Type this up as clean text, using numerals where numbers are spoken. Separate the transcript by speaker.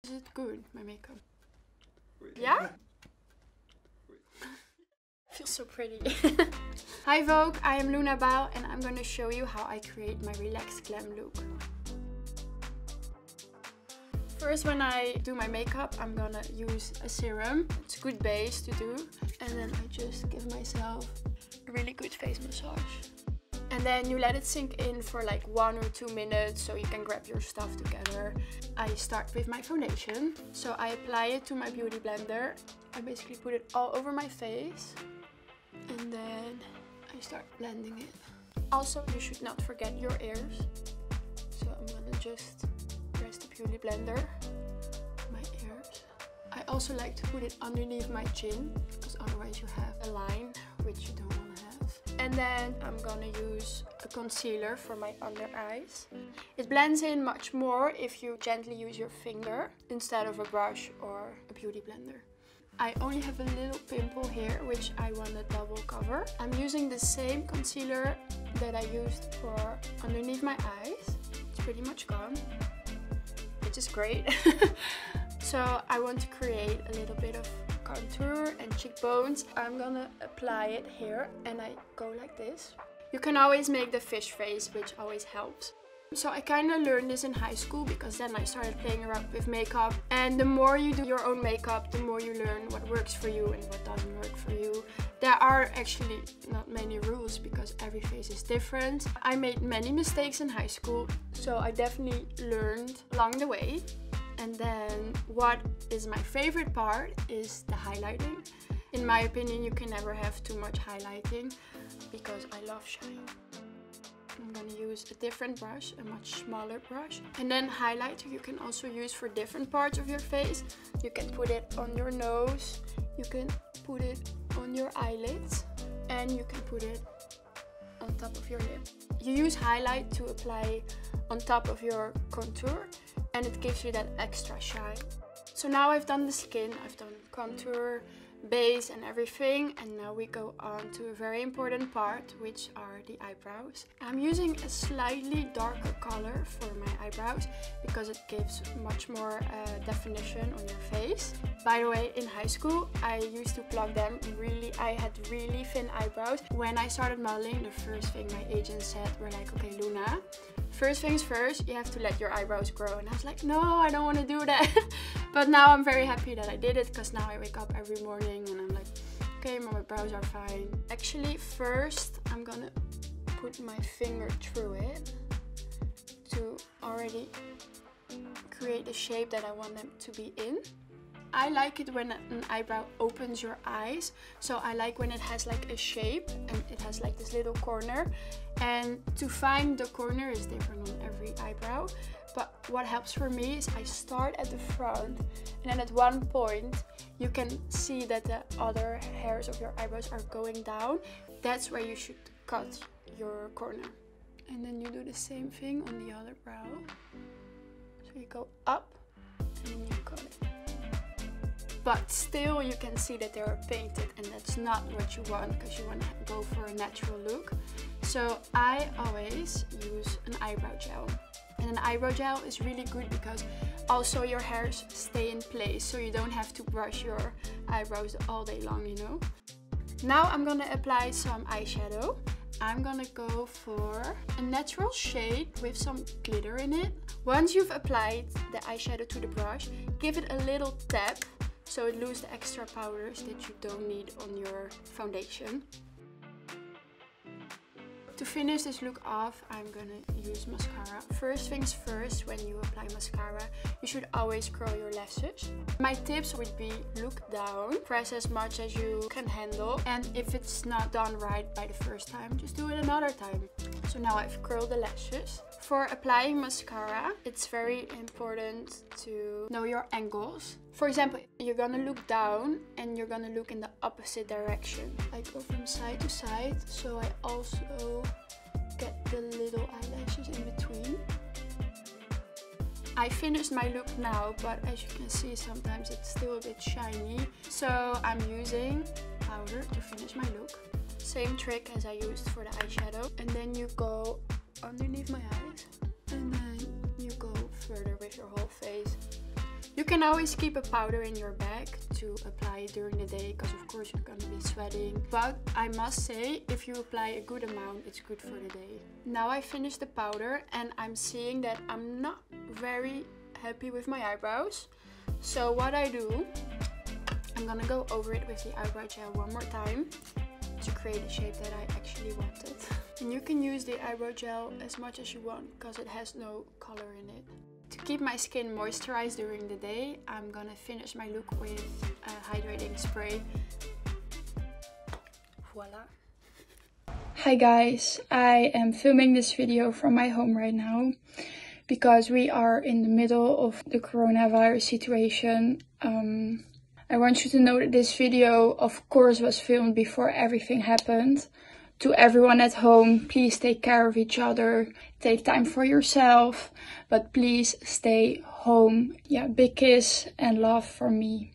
Speaker 1: Is it good, my makeup?
Speaker 2: Wait.
Speaker 1: Yeah? Feels so pretty. Hi Vogue, I am Luna Bijl and I'm gonna show you how I create my relaxed glam look. First, when I do my makeup, I'm gonna use a serum. It's a good base to do. And then I just give myself a really good face massage. And then you let it sink in for like 1 or 2 minutes so you can grab your stuff together. I start with my foundation. So I apply it to my beauty blender. I basically put it all over my face. And then I start blending it. Also, you should not forget your ears. So I'm gonna just press the beauty blender, my ears. I also like to put it underneath my chin, because otherwise you have a line, which you don't want to have. And then I'm gonna use a concealer for my under eyes. It blends in much more if you gently use your finger instead of a brush or a beauty blender. I only have a little pimple here, which I want to double cover. I'm using the same concealer that I used for underneath my eyes. It's pretty much gone, which is great. So I want to create a little bit of contour and cheekbones. I'm gonna apply it here and I go like this. You can always make the fish face, which always helps. So I kind of learned this in high school because then I started playing around with makeup. And the more you do your own makeup, the more you learn what works for you and what doesn't work for you. There are actually not many rules because every face is different. I made many mistakes in high school, so I definitely learned along the way. And then what is my favorite part is the highlighting. In my opinion, you can never have too much highlighting because I love shine. I'm gonna use a different brush, a much smaller brush. And then highlighter you can also use for different parts of your face. You can put it on your nose, you can put it on your eyelids, and you can put it on top of your lip. You use highlight to apply on top of your contour and it gives you that extra shine. So now I've done the skin, I've done contour, base and everything, and now we go on to a very important part, which are the eyebrows. I'm using a slightly darker color for my eyebrows because it gives much more definition on your face. By the way, in high school I used to plug them I had really thin eyebrows. When I started modeling, the first thing my agent said were like, okay Luna, first things first, you have to let your eyebrows grow. And I was like, no, I don't want to do that. But now I'm very happy that I did it because now I wake up every morning and I'm like, okay, my brows are fine. Actually, first I'm gonna put my finger through it to already create the shape that I want them to be in. I like it when an eyebrow opens your eyes. So I like when it has like a shape and it has like this little corner. And to find the corner is different on every eyebrow. But what helps for me is I start at the front and then at one point you can see that the other hairs of your eyebrows are going down. That's where you should cut your corner. And then you do the same thing on the other brow. So you go up and then you cut it. But still you can see that they are painted and that's not what you want because you want to go for a natural look. So I always use an eyebrow gel. And an eyebrow gel is really good because also your hairs stay in place, so you don't have to brush your eyebrows all day long, you know. Now I'm gonna apply some eyeshadow. I'm gonna go for a natural shade with some glitter in it. Once you've applied the eyeshadow to the brush, give it a little tap so it loses the extra powders that you don't need on your foundation. To finish this look off, I'm gonna use mascara. First things first, when you apply mascara, you should always curl your lashes. My tips would be look down, press as much as you can handle, and if it's not done right by the first time, just do it another time. So now I've curled the lashes. For applying mascara, it's very important to know your angles. For example, you're gonna look down and you're gonna look in the opposite direction. I go from side to side, so I also get the little eyelashes in between. I finished my look now, but as you can see, sometimes it's still a bit shiny. So I'm using powder to finish my look. Same trick as I used for the eyeshadow. And then you go underneath my eyes. And then you go further with your whole face. You can always keep a powder in your bag to apply it during the day, because of course you're gonna be sweating. But I must say, if you apply a good amount, it's good for the day. Now I finished the powder and I'm seeing that I'm not very happy with my eyebrows. So what I do, I'm gonna go over it with the eyebrow gel one more time to create the shape that I actually wanted. And you can use the eyebrow gel as much as you want because it has no color in it. To keep my skin moisturized during the day, I'm gonna finish my look with a hydrating spray. Voila. Hi guys, I am filming this video from my home right now because we are in the middle of the coronavirus situation. I want you to know that this video of course was filmed before everything happened. To everyone at home, please take care of each other, take time for yourself, but please stay home. Yeah, big kiss and love from me.